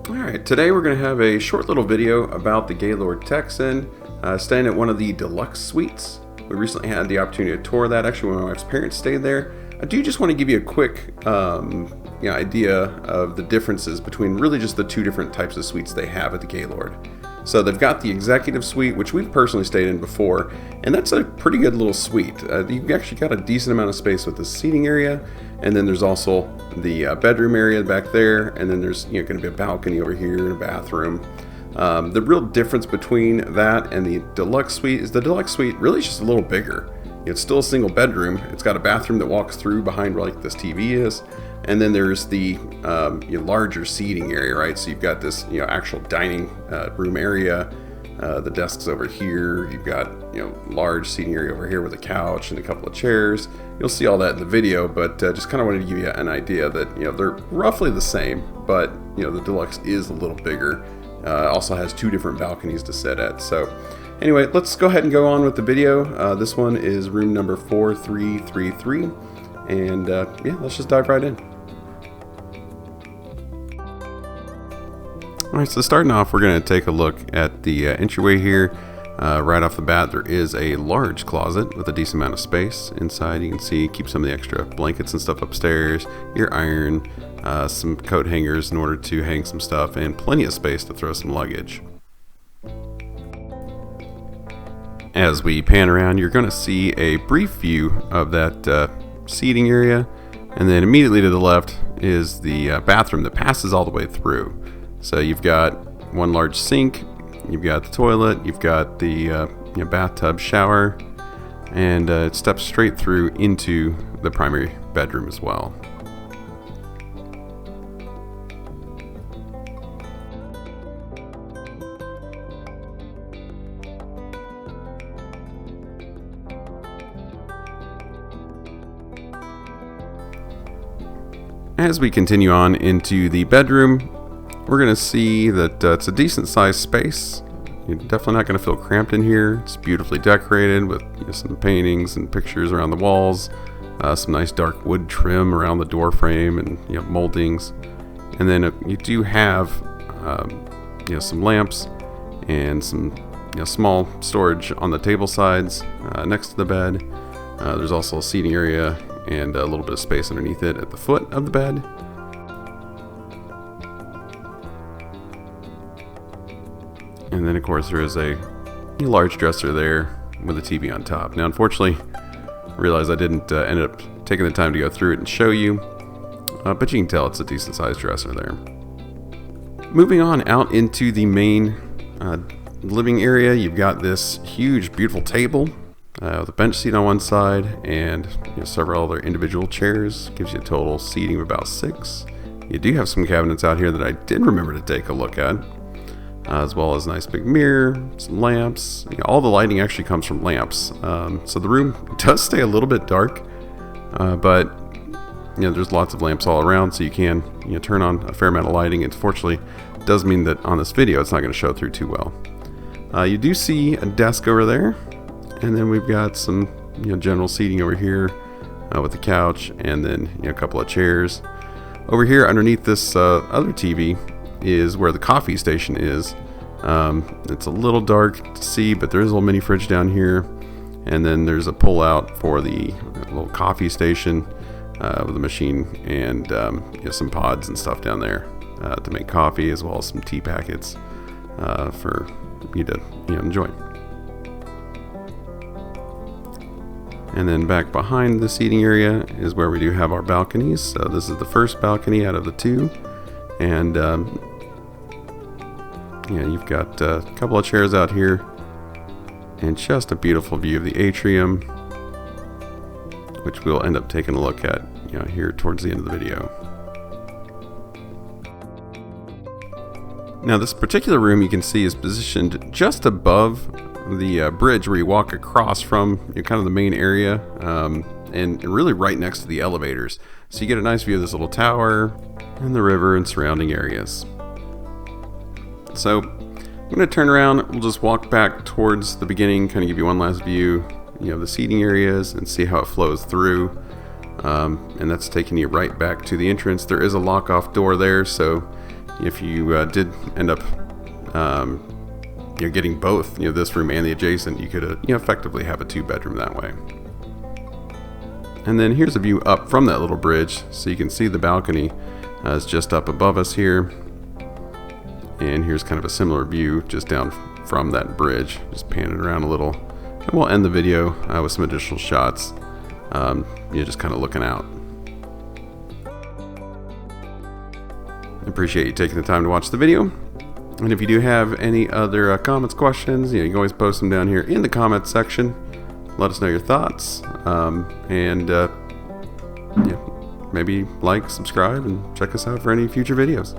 Alright, today we're going to have a short little video about the Gaylord Texan, staying at one of the Deluxe Suites. We recently had the opportunity to tour that. Actually, when my wife's parents stayed there. I do just want to give you a quick idea of the differences between really just the two different types of suites they have at the Gaylord. So they've got the Executive Suite, which we've personally stayed in before, and that's a pretty good little suite. You've actually got a decent amount of space with the seating area, and then there's also the bedroom area back there, and then there's going to be a balcony over here and a bathroom. The real difference between that and the Deluxe Suite is the Deluxe Suite really is just a little bigger. It's still a single bedroom. It's got a bathroom that walks through behind where like this TV is, and then there's the larger seating area, right? So you've got this actual dining room area. The desks over here. You've got large seating area over here with a couch and a couple of chairs. You'll see all that in the video, but just kind of wanted to give you an idea that they're roughly the same, but the Deluxe is a little bigger. Also has two different balconies to sit at. So anyway, let's go ahead and go on with the video. This one is room number 4333, and yeah, let's just dive right in. Alright, so starting off, we're going to take a look at the entryway here. Right off the bat, there is a large closet with a decent amount of space. Inside, you can see, keep some of the extra blankets and stuff upstairs, your iron, some coat hangers in order to hang some stuff, and plenty of space to throw some luggage. As we pan around, you're going to see a brief view of that seating area, and then immediately to the left is the bathroom that passes all the way through. So you've got one large sink, you've got the toilet, you've got the bathtub shower, and it steps straight through into the primary bedroom as well. As we continue on into the bedroom, we're going to see that it's a decent sized space. You're definitely not going to feel cramped in here. It's beautifully decorated with some paintings and pictures around the walls, some nice dark wood trim around the door frame, and moldings. And then you do have some lamps and some small storage on the table sides next to the bed. There's also a seating area and a little bit of space underneath it at the foot of the bed. And then of course there is a large dresser there with a TV on top. Now unfortunately, I realized I didn't end up taking the time to go through it and show you, but you can tell it's a decent sized dresser there. Moving on out into the main living area, you've got this huge beautiful table with a bench seat on one side and several other individual chairs. Gives you a total seating of about 6. You do have some cabinets out here that I did remember to take a look at. As well as a nice big mirror, some lamps. All the lighting actually comes from lamps. So the room does stay a little bit dark, but there's lots of lamps all around, so you can turn on a fair amount of lighting. It fortunately does mean that on this video it's not going to show through too well. You do see a desk over there, and then we've got some general seating over here with the couch, and then a couple of chairs. Over here underneath this other TV is where the coffee station is. It's a little dark to see, but there is a little mini fridge down here, and then there's a pull out for the little coffee station with a machine and some pods and stuff down there to make coffee, as well as some tea packets for you to enjoy. And then back behind the seating area is where we do have our balconies. So this is the first balcony out of the 2, and you've got a couple of chairs out here and just a beautiful view of the atrium, which we'll end up taking a look at here towards the end of the video. Now this particular room, you can see, is positioned just above the bridge where you walk across from kind of the main area, and really right next to the elevators. So you get a nice view of this little tower and the river and surrounding areas. So I'm going to turn around. We'll just walk back towards the beginning, kind of give you one last view of the seating areas and see how it flows through. And that's taking you right back to the entrance. There is a lock-off door there, so if you did end up getting both, this room and the adjacent, you could effectively have a 2-bedroom that way. And then here's a view up from that little bridge, so you can see the balcony is just up above us here. And here's kind of a similar view just down from that bridge, just panning around a little. And we'll end the video with some additional shots, just kind of looking out. I appreciate you taking the time to watch the video. And if you do have any other comments, questions, you can always post them down here in the comments section. Let us know your thoughts, and maybe like, subscribe, and check us out for any future videos.